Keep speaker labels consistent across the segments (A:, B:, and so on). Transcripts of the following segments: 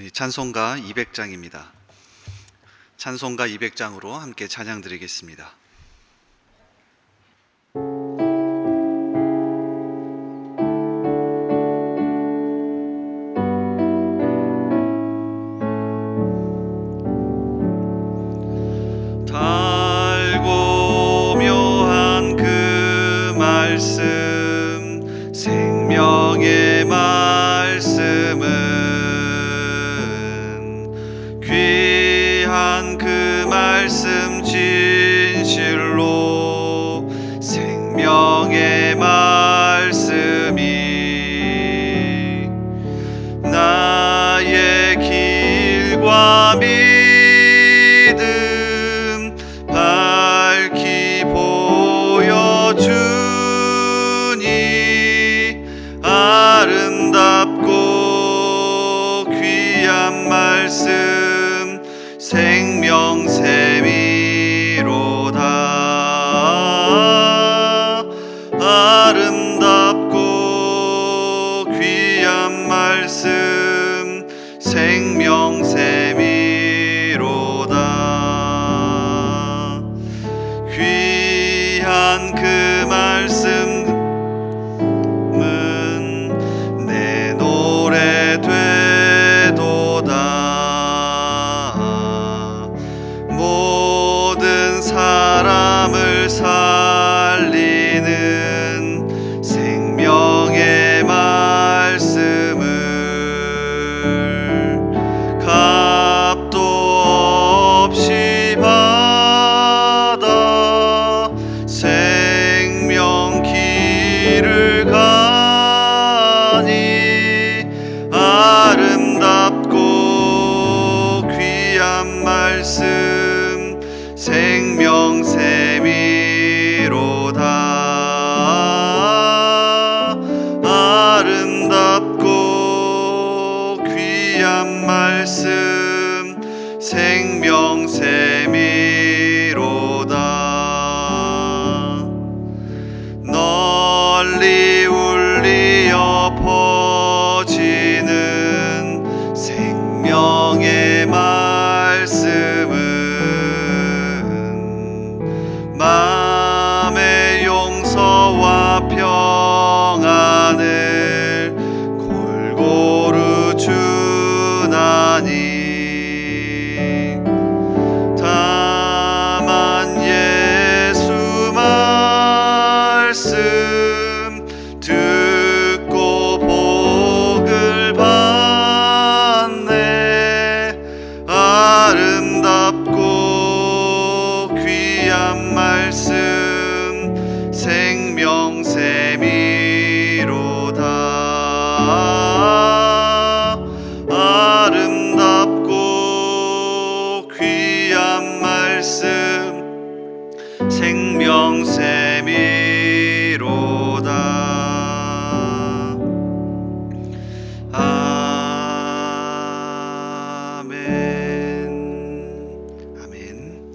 A: 찬송가 200장입니다. 찬송가 200장으로 함께 찬양 드리겠습니다. 달고 묘한 그 말씀, 생명의 말씀은 귀한 그 말씀 진실로 생명의 말씀이 나의 길과 믿음 밝히 보여주니 아름답고 귀한 말씀 생명샘이로다. 아름답고 귀한 말씀 생명샘이로다. 귀한 그 말씀은 내 노래 되도다. 사람을 살리는 생명의 말씀을 값도 없이 받아 생명 길을 가니 아름답고 귀한 말씀 생명샘이로다. 아름답고 귀한 말씀 생명샘이로다. 널리 울리어 퍼지는 생명의 말씀은 마음의 용서와 평안을 골고루 주나니 다만 예수 말씀 듣고 복을 받네. 아름답고 귀한 말씀 생명샘이로다. 아름답고 귀한 말씀 생명샘이로다. 아멘.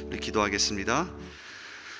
A: 우리 기도하겠습니다.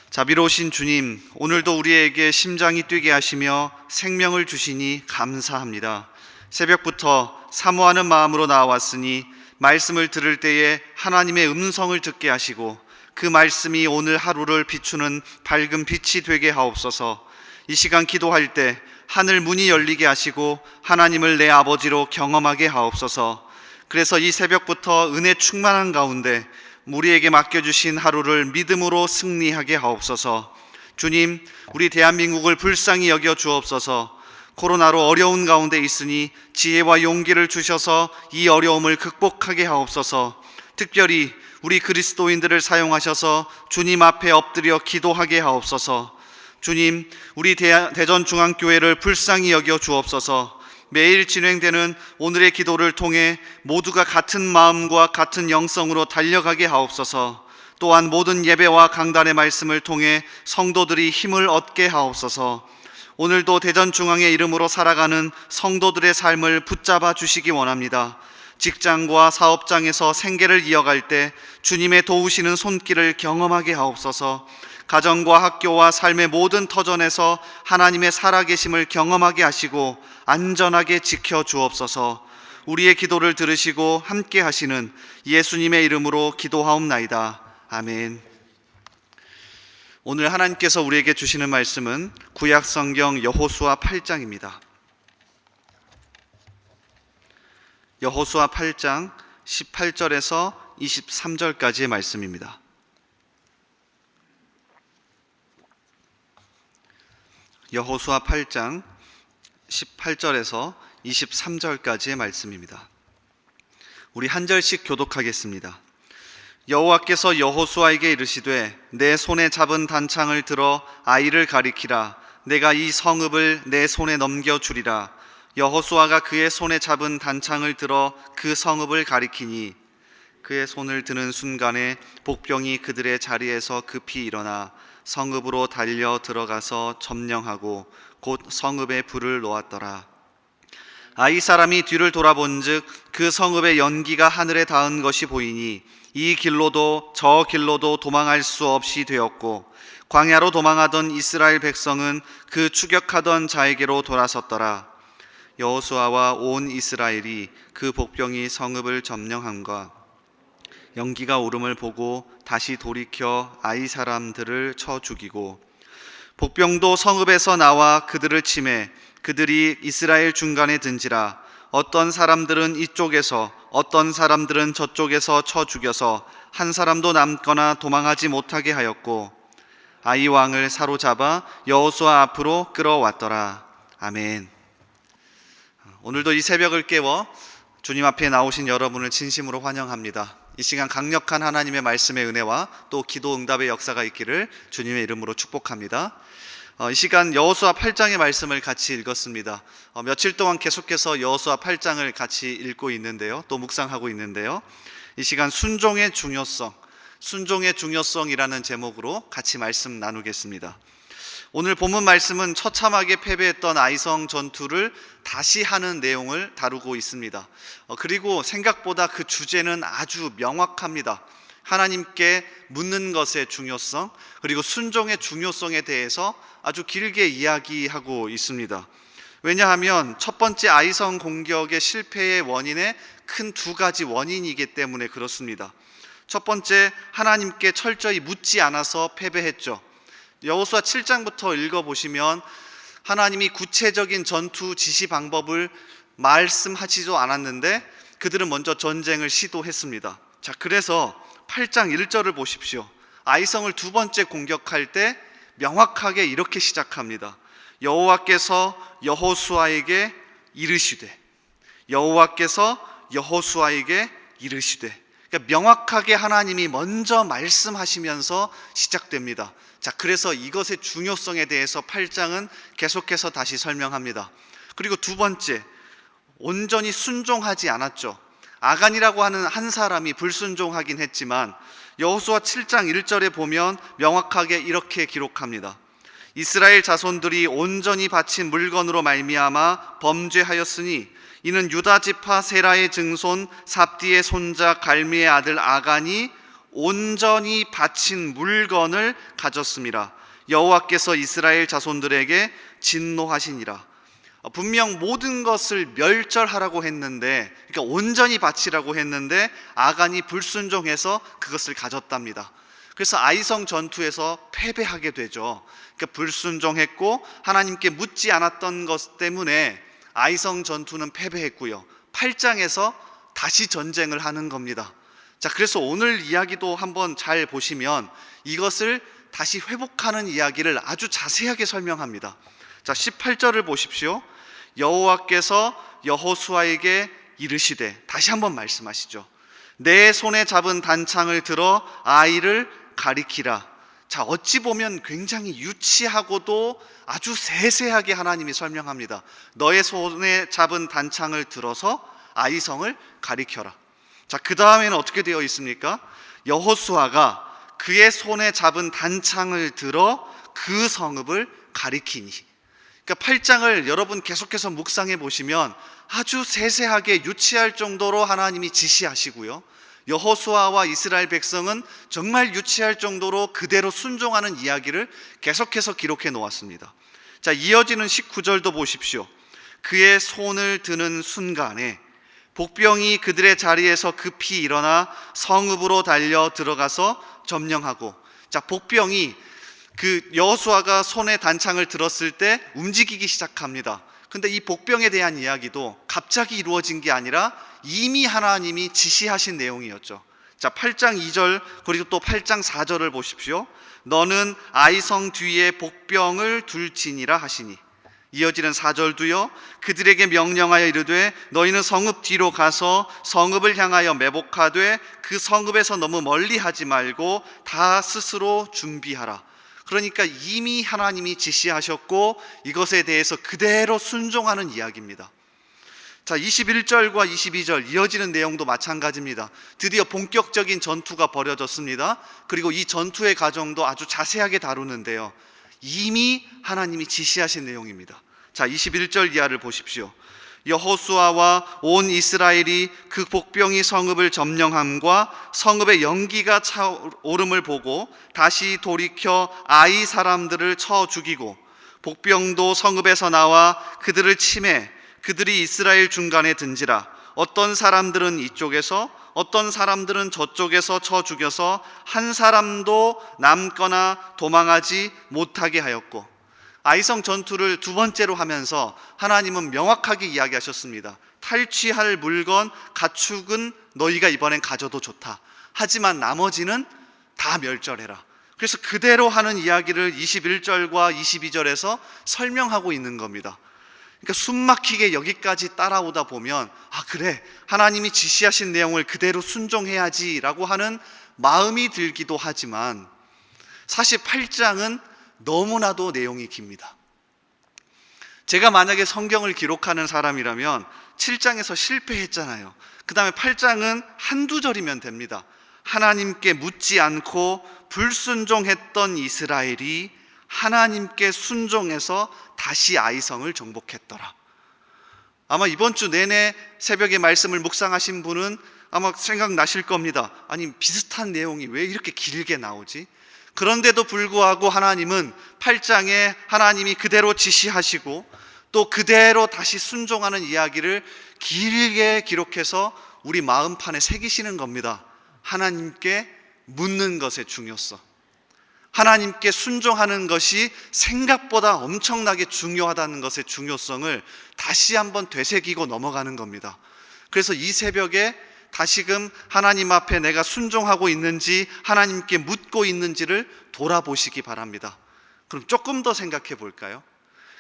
A: 자비로우신 주님, 오늘도 우리에게 심장이 뛰게 하시며 생명을 주시니 감사합니다. 새벽부터 사모하는 마음으로 나왔으니 말씀을 들을 때에 하나님의 음성을 듣게 하시고 그 말씀이 오늘 하루를 비추는 밝은 빛이 되게 하옵소서. 이 시간 기도할 때 하늘 문이 열리게 하시고 하나님을 내 아버지로 경험하게 하옵소서. 그래서 이 새벽부터 은혜 충만한 가운데 우리에게 맡겨주신 하루를 믿음으로 승리하게 하옵소서. 주님, 우리 대한민국을 불쌍히 여겨 주옵소서. 코로나로 어려운 가운데 있으니 지혜와 용기를 주셔서 이 어려움을 극복하게 하옵소서. 특별히 우리 그리스도인들을 사용하셔서 주님 앞에 엎드려 기도하게 하옵소서. 주님, 우리 대전중앙교회를 불쌍히 여겨 주옵소서. 매일 진행되는 오늘의 기도를 통해 모두가 같은 마음과 같은 영성으로 달려가게 하옵소서. 또한 모든 예배와 강단의 말씀을 통해 성도들이 힘을 얻게 하옵소서. 오늘도 대전중앙의 이름으로 살아가는 성도들의 삶을 붙잡아 주시기 원합니다. 직장과 사업장에서 생계를 이어갈 때 주님의 도우시는 손길을 경험하게 하옵소서. 가정과 학교와 삶의 모든 터전에서 하나님의 살아계심을 경험하게 하시고 안전하게 지켜 주옵소서. 우리의 기도를 들으시고 함께 하시는 예수님의 이름으로 기도하옵나이다. 아멘. 오늘 하나님께서 우리에게 주시는 말씀은 구약성경 여호수아 8장입니다. 여호수아 8장 18절에서 23절까지의 말씀입니다. 여호수아 8장 18절에서 23절까지의 말씀입니다. 우리 한 절씩 교독하겠습니다. 여호와께서 여호수아에게 이르시되 내 손에 잡은 단창을 들어 아이를 가리키라. 내가 이 성읍을 내 손에 넘겨주리라. 여호수아가 그의 손에 잡은 단창을 들어 그 성읍을 가리키니 그의 손을 드는 순간에 복병이 그들의 자리에서 급히 일어나 성읍으로 달려 들어가서 점령하고 곧 성읍에 불을 놓았더라. 아이 사람이 뒤를 돌아본즉 그 성읍의 연기가 하늘에 닿은 것이 보이니 이 길로도 저 길로도 도망할 수 없이 되었고 광야로 도망하던 이스라엘 백성은 그 추격하던 자에게로 돌아섰더라. 여호수아와 온 이스라엘이 그 복병이 성읍을 점령함과 연기가 오름을 보고 다시 돌이켜 아이 사람들을 쳐 죽이고 복병도 성읍에서 나와 그들을 치매 그들이 이스라엘 중간에 든지라. 어떤 사람들은 이쪽에서 어떤 사람들은 저쪽에서 쳐 죽여서 한 사람도 남거나 도망하지 못하게 하였고 아이 왕을 사로잡아 여호수아 앞으로 끌어왔더라. 아멘. 오늘도 이 새벽을 깨워 주님 앞에 나오신 여러분을 진심으로 환영합니다. 이 시간 강력한 하나님의 말씀의 은혜와 또 기도 응답의 역사가 있기를 주님의 이름으로 축복합니다. 이 시간 여호수아 8장의 말씀을 같이 읽었습니다. 며칠 동안 계속해서 여호수아 8장을 같이 읽고 있는데요, 또 묵상하고 있는데요, 이 시간 순종의 중요성이라는 제목으로 같이 말씀 나누겠습니다. 오늘 본문 말씀은 처참하게 패배했던 아이성 전투를 다시 하는 내용을 다루고 있습니다. 그리고 생각보다 그 주제는 아주 명확합니다. 하나님께 묻는 것의 중요성, 그리고 순종의 중요성에 대해서 아주 길게 이야기하고 있습니다. 왜냐하면 첫 번째 아이성 공격의 실패의 원인에 큰 두 가지 원인이기 때문에 그렇습니다. 첫 번째, 하나님께 철저히 묻지 않아서 패배했죠. 여호수아 7장부터 읽어보시면 하나님이 구체적인 전투 지시 방법을 말씀하지도 않았는데 그들은 먼저 전쟁을 시도했습니다. 자, 그래서 8장 1절을 보십시오. 아이성을 두 번째 공격할 때 명확하게 이렇게 시작합니다. 여호와께서 여호수아에게 이르시되, 여호와께서 여호수아에게 이르시되. 그러니까 명확하게 하나님이 먼저 말씀하시면서 시작됩니다. 자, 그래서 이것의 중요성에 대해서 8장은 계속해서 다시 설명합니다. 그리고 두 번째, 온전히 순종하지 않았죠. 아간이라고 하는 한 사람이 불순종하긴 했지만 여호수아 7장 1절에 보면 명확하게 이렇게 기록합니다. 이스라엘 자손들이 온전히 바친 물건으로 말미암아 범죄하였으니 이는 유다 지파 세라의 증손 삽디의 손자 갈미의 아들 아간이 온전히 바친 물건을 가졌습니다. 여호와께서 이스라엘 자손들에게 진노하시니라. 분명 모든 것을 멸절하라고 했는데, 그러니까 온전히 바치라고 했는데 아간이 불순종해서 그것을 가졌답니다. 그래서 아이성 전투에서 패배하게 되죠. 그러니까 불순종했고 하나님께 묻지 않았던 것 때문에 아이성 전투는 패배했고요. 8장에서 다시 전쟁을 하는 겁니다. 자, 그래서 오늘 이야기도 한번 잘 보시면 이것을 다시 회복하는 이야기를 아주 자세하게 설명합니다. 자, 18절을 보십시오. 여호와께서 여호수아에게 이르시되, 다시 한번 말씀하시죠. 내 손에 잡은 단창을 들어 아이를 가리키라. 자, 어찌 보면 굉장히 유치하고도 아주 세세하게 하나님이 설명합니다. 너의 손에 잡은 단창을 들어서 아이성을 가리켜라. 자, 그 다음에는 어떻게 되어 있습니까? 여호수아가 그의 손에 잡은 단창을 들어 그 성읍을 가리키니. 그러니까 8장을 여러분 계속해서 묵상해 보시면 아주 세세하게 유치할 정도로 하나님이 지시하시고요, 여호수아와 이스라엘 백성은 정말 유치할 정도로 그대로 순종하는 이야기를 계속해서 기록해 놓았습니다. 자, 이어지는 19절도 보십시오. 그의 손을 드는 순간에 복병이 그들의 자리에서 급히 일어나 성읍으로 달려 들어가서 점령하고, 자, 복병이 그 여호수아가 손에 단창을 들었을 때 움직이기 시작합니다. 근데 이 복병에 대한 이야기도 갑자기 이루어진 게 아니라 이미 하나님이 지시하신 내용이었죠. 자, 8장 2절 그리고 또 8장 4절을 보십시오. 너는 아이성 뒤에 복병을 둘지니라 하시니, 이어지는 4절도요. 그들에게 명령하여 이르되 너희는 성읍 뒤로 가서 성읍을 향하여 매복하되 그 성읍에서 너무 멀리 하지 말고 다 스스로 준비하라. 그러니까 이미 하나님이 지시하셨고 이것에 대해서 그대로 순종하는 이야기입니다. 자, 21절과 22절 이어지는 내용도 마찬가지입니다. 드디어 본격적인 전투가 벌어졌습니다. 그리고 이 전투의 과정도 아주 자세하게 다루는데요, 이미 하나님이 지시하신 내용입니다. 자, 21절 이하를 보십시오. 여호수아와 온 이스라엘이 그 복병이 성읍을 점령함과 성읍의 연기가 차오름을 보고 다시 돌이켜 아이 사람들을 쳐 죽이고, 복병도 성읍에서 나와 그들을 치매 그들이 이스라엘 중간에 든지라. 어떤 사람들은 이쪽에서 어떤 사람들은 저쪽에서 쳐 죽여서 한 사람도 남거나 도망하지 못하게 하였고, 아이성 전투를 두 번째로 하면서 하나님은 명확하게 이야기하셨습니다. 탈취할 물건, 가축은 너희가 이번엔 가져도 좋다. 하지만 나머지는 다 멸절해라. 그래서 그대로 하는 이야기를 21절과 22절에서 설명하고 있는 겁니다. 그러니까 숨막히게 여기까지 따라오다 보면, 아, 그래, 하나님이 지시하신 내용을 그대로 순종해야지 라고 하는 마음이 들기도 하지만, 사실 8장은 너무나도 내용이 깁니다. 제가 만약에 성경을 기록하는 사람이라면 7장에서 실패했잖아요. 그 다음에 8장은 한두 절이면 됩니다. 하나님께 묻지 않고 불순종했던 이스라엘이 하나님께 순종해서 다시 아이성을 정복했더라. 아마 이번 주 내내 새벽에 말씀을 묵상하신 분은 아마 생각나실 겁니다. 아니, 비슷한 내용이 왜 이렇게 길게 나오지? 그런데도 불구하고 하나님은 8장에 하나님이 그대로 지시하시고 또 그대로 다시 순종하는 이야기를 길게 기록해서 우리 마음판에 새기시는 겁니다. 하나님께 묻는 것의 중요성, 하나님께 순종하는 것이 생각보다 엄청나게 중요하다는 것의 중요성을 다시 한번 되새기고 넘어가는 겁니다. 그래서 이 새벽에 다시금 하나님 앞에 내가 순종하고 있는지, 하나님께 묻고 있는지를 돌아보시기 바랍니다. 그럼 조금 더 생각해 볼까요?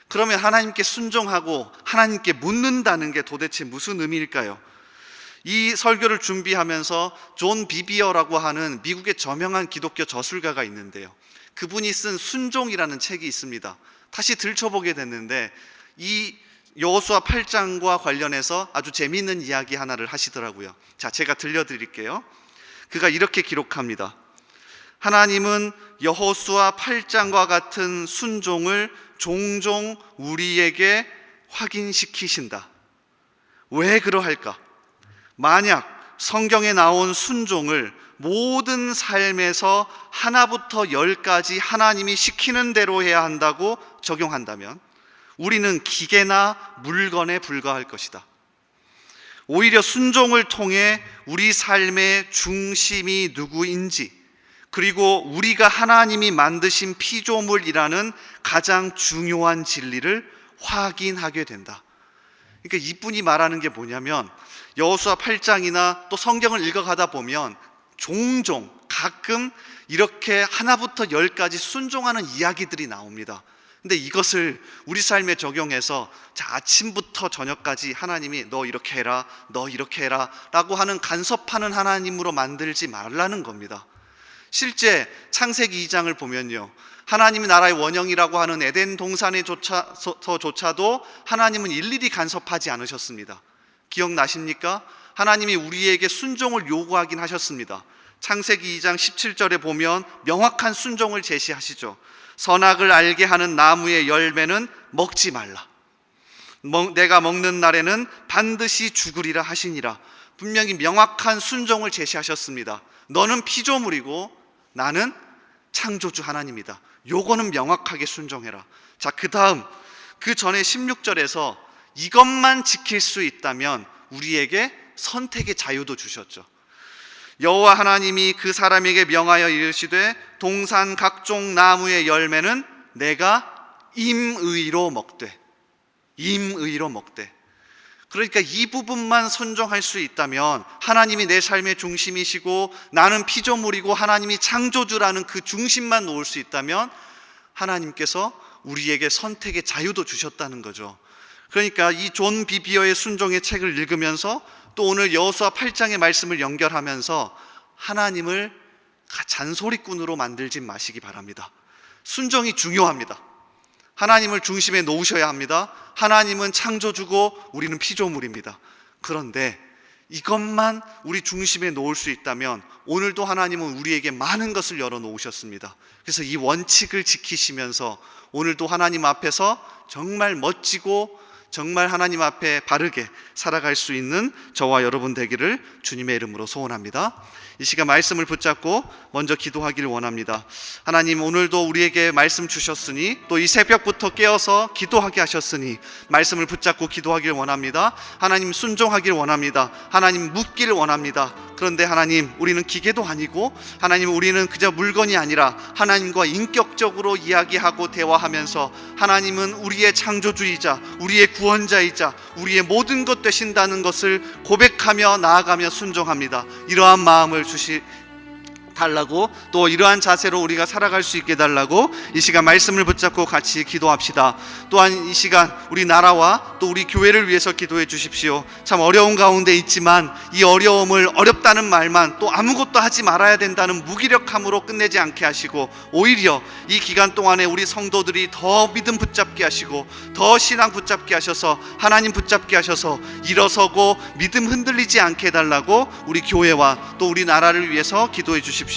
A: 그러면 하나님께 순종하고 하나님께 묻는다는 게 도대체 무슨 의미일까요? 이 설교를 준비하면서 존 비비어라고 하는 미국의 저명한 기독교 저술가가 있는데요, 그분이 쓴 순종이라는 책이 있습니다. 다시 들춰보게 됐는데 이 여호수아 8장과 관련해서 아주 재미있는 이야기 하나를 하시더라고요. 자, 제가 들려드릴게요. 그가 이렇게 기록합니다. 하나님은 여호수아 8장과 같은 순종을 종종 우리에게 확인시키신다. 왜 그러할까? 만약 성경에 나온 순종을 모든 삶에서 하나부터 10까지 하나님이 시키는 대로 해야 한다고 적용한다면 우리는 기계나 물건에 불과할 것이다. 오히려 순종을 통해 우리 삶의 중심이 누구인지, 그리고 우리가 하나님이 만드신 피조물이라는 가장 중요한 진리를 확인하게 된다. 그러니까 이분이 말하는 게 뭐냐면, 여호수아 8장이나 또 성경을 읽어가다 보면 종종 가끔 이렇게 하나부터 10까지 순종하는 이야기들이 나옵니다. 근데 이것을 우리 삶에 적용해서, 자, 아침부터 저녁까지 하나님이 너 이렇게 해라, 너 이렇게 해라 라고 하는 간섭하는 하나님으로 만들지 말라는 겁니다. 실제 창세기 2장을 보면요, 하나님의 나라의 원형이라고 하는 에덴 동산에서조차도 하나님은 일일이 간섭하지 않으셨습니다. 기억나십니까? 하나님이 우리에게 순종을 요구하긴 하셨습니다. 창세기 2장 17절에 보면 명확한 순종을 제시하시죠. 선악을 알게 하는 나무의 열매는 먹지 말라. 내가 먹는 날에는 반드시 죽으리라 하시니라. 분명히 명확한 순종을 제시하셨습니다. 너는 피조물이고 나는 창조주 하나님이다. 요거는 명확하게 순종해라. 자, 그 다음, 그 전에 16절에서 이것만 지킬 수 있다면 우리에게 선택의 자유도 주셨죠. 여호와 하나님이 그 사람에게 명하여 이르시되 동산 각종 나무의 열매는 내가 임의로 먹되. 그러니까 이 부분만 순종할 수 있다면, 하나님이 내 삶의 중심이시고 나는 피조물이고 하나님이 창조주라는 그 중심만 놓을 수 있다면 하나님께서 우리에게 선택의 자유도 주셨다는 거죠. 그러니까 이 존 비비어의 순종의 책을 읽으면서 또 오늘 여호수아 8장의 말씀을 연결하면서 하나님을 잔소리꾼으로 만들지 마시기 바랍니다. 순종이 중요합니다. 하나님을 중심에 놓으셔야 합니다. 하나님은 창조주고 우리는 피조물입니다. 그런데 이것만 우리 중심에 놓을 수 있다면 오늘도 하나님은 우리에게 많은 것을 열어놓으셨습니다. 그래서 이 원칙을 지키시면서 오늘도 하나님 앞에서 정말 멋지고 정말 하나님 앞에 바르게 살아갈 수 있는 저와 여러분 되기를 주님의 이름으로 소원합니다. 이 시간 말씀을 붙잡고 먼저 기도하기를 원합니다. 하나님, 오늘도 우리에게 말씀 주셨으니 또 이 새벽부터 깨어서 기도하게 하셨으니 말씀을 붙잡고 기도하기를 원합니다. 하나님, 순종하기를 원합니다. 하나님, 묻기를 원합니다. 그런데 하나님, 우리는 기계도 아니고 하나님, 우리는 그저 물건이 아니라 하나님과 인격적으로 이야기하고 대화하면서 하나님은 우리의 창조주이자 우리의 구원자이자 우리의 모든 것 되신다는 것을 고백하며 나아가며 순종합니다. 이러한 마음을 달라고, 또 이러한 자세로 우리가 살아갈 수 있게 달라고 이 시간 말씀을 붙잡고 같이 기도합시다. 또한 이 시간 우리 나라와 또 우리 교회를 위해서 기도해 주십시오. 참 어려운 가운데 있지만 이 어려움을 어렵다는 말만 또 아무것도 하지 말아야 된다는 무기력함으로 끝내지 않게 하시고, 오히려 이 기간 동안에 우리 성도들이 더 믿음 붙잡게 하시고 더 신앙 붙잡게 하셔서 하나님 붙잡게 하셔서 일어서고 믿음 흔들리지 않게 해달라고 우리 교회와 또 우리 나라를 위해서 기도해 주십시오.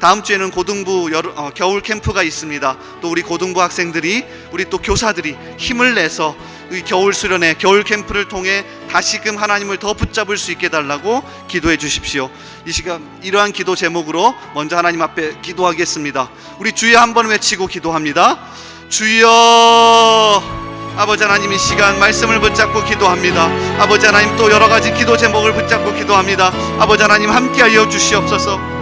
A: 다음 주에는 고등부 겨울 캠프가 있습니다. 또 우리 고등부 학생들이, 우리 또 교사들이 힘을 내서 이 겨울 수련회, 겨울 캠프를 통해 다시금 하나님을 더 붙잡을 수 있게 해달라고 기도해 주십시오. 이 시간 이러한 기도 제목으로 먼저 하나님 앞에 기도하겠습니다. 우리 주여 한번 외치고 기도합니다. 주여. 아버지 하나님, 이 시간 말씀을 붙잡고 기도합니다. 아버지 하나님, 또 여러 가지 기도 제목을 붙잡고 기도합니다. 아버지 하나님, 함께하여 주시옵소서.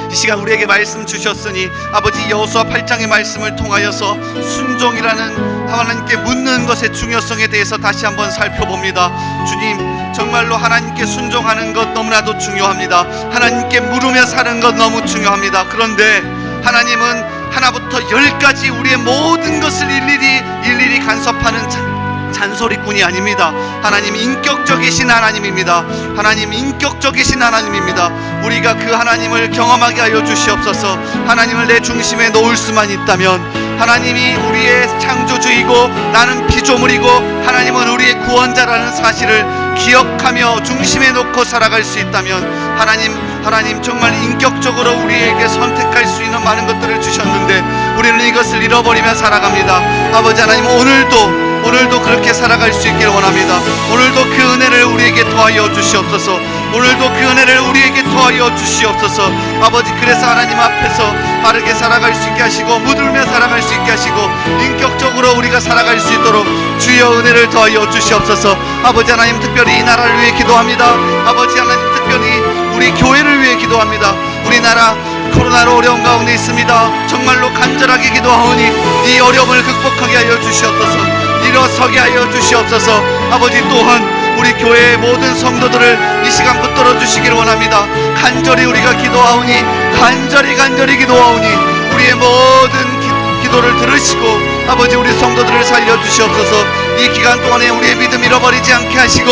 A: 이 시간 우리에게 말씀 주셨으니 아버지, 여호수아 8장의 말씀을 통하여서 순종이라는 하나님께 묻는 것의 중요성에 대해서 다시 한번 살펴봅니다. 주님, 정말로 하나님께 순종하는 것 너무나도 중요합니다. 하나님께 물으며 사는 것 너무 중요합니다. 그런데 하나님은 하나부터 10까지 우리의 모든 것을 일일이 간섭하는 잔소리꾼이 아닙니다. 하나님 인격적이신 하나님입니다. 하나님 인격적이신 하나님입니다. 우리가 그 하나님을 경험하게 하여 주시옵소서. 하나님을 내 중심에 놓을 수만 있다면, 하나님이 우리의 창조주이고 나는 피조물이고 하나님은 우리의 구원자라는 사실을 기억하며 중심에 놓고 살아갈 수 있다면, 하나님 정말 인격적으로 우리에게 선택할 수 있는 많은 것들을 주셨는데 우리는 이것을 잃어버리며 살아갑니다. 아버지 하나님, 오늘도 그렇게 살아갈 수 있기를 원합니다. 오늘도 그 은혜를 우리에게 더하여 주시옵소서. 오늘도 그 은혜를 우리에게 더하여 주시옵소서. 아버지, 그래서 하나님 앞에서 바르게 살아갈 수 있게 하시고 묻으며 살아갈 수 있게 하시고 인격적으로 우리가 살아갈 수 있도록 주여 은혜를 더하여 주시옵소서. 아버지 하나님, 특별히 이 나라를 위해 기도합니다. 아버지 하나님, 특별히 우리 교회를 위해 기도합니다. 우리나라 코로나로 어려운 가운데 있습니다. 정말로 간절하게 기도하오니 이 어려움을 극복하게 하여 주시옵소서. 일어서게 하여 주시옵소서. 아버지, 또한 우리 교회의 모든 성도들을 이 시간 붙들어 주시기를 원합니다. 간절히 우리가 기도하오니, 간절히 기도하오니 우리의 모든 기도를 들으시고 아버지, 우리 성도들을 살려주시옵소서. 이 기간 동안에 우리의 믿음 잃어버리지 않게 하시고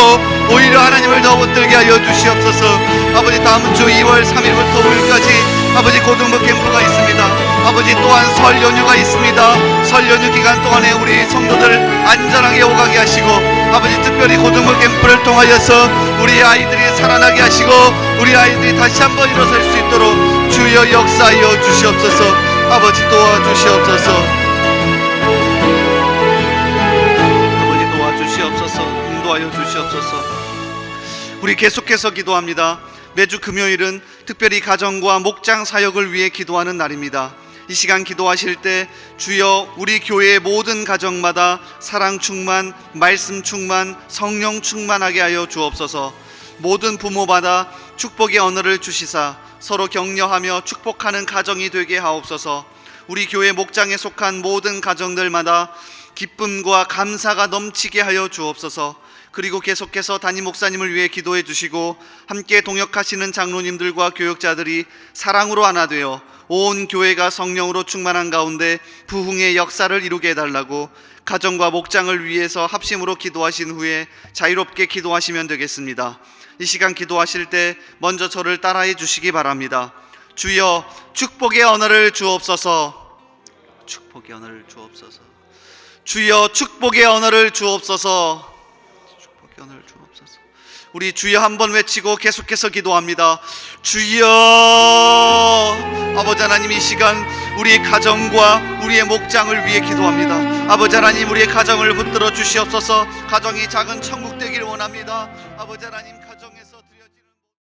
A: 오히려 하나님을 더 붙들게 하여 주시옵소서. 아버지, 다음 주 2월 3일부터 5일까지 아버지 고등부 캠프가 있습니다. 아버지, 또한 설 연휴가 있습니다. 설 연휴 기간 동안에 우리 성도들 안전하게 오가게 하시고 아버지, 특별히 고등부 캠프를 통하여서 우리 아이들이 살아나게 하시고 우리 아이들이 다시 한번 일어설 수 있도록 주여 역사하여 주시옵소서. 아버지, 도와주시옵소서. 인도하여 주시옵소서. 우리 계속해서 기도합니다. 매주 금요일은 특별히 가정과 목장 사역을 위해 기도하는 날입니다. 이 시간 기도하실 때 주여 우리 교회의 모든 가정마다 사랑 충만, 말씀 충만, 성령 충만하게 하여 주옵소서. 모든 부모마다 축복의 언어를 주시사 서로 격려하며 축복하는 가정이 되게 하옵소서. 우리 교회 목장에 속한 모든 가정들마다 기쁨과 감사가 넘치게 하여 주옵소서. 그리고 계속해서 담임 목사님을 위해 기도해 주시고 함께 동역하시는 장로님들과 교역자들이 사랑으로 하나 되어 온 교회가 성령으로 충만한 가운데 부흥의 역사를 이루게 해달라고 가정과 목장을 위해서 합심으로 기도하신 후에 자유롭게 기도하시면 되겠습니다. 이 시간 기도하실 때 먼저 저를 따라해 주시기 바랍니다. 주여 축복의 언어를 주옵소서. 축복의 언어를 주옵소서. 주여 축복의 언어를 주옵소서. 축복의 언어를 주옵소서. 우리 주여 한번 외치고 계속해서 기도합니다. 주여. 아버지 하나님, 이 시간 우리의 가정과 우리의 목장을 위해 기도합니다. 아버지 하나님, 우리의 가정을 붙들어 주시옵소서. 가정이 작은 천국 되기를 원합니다. 아버지 하나님, 가정에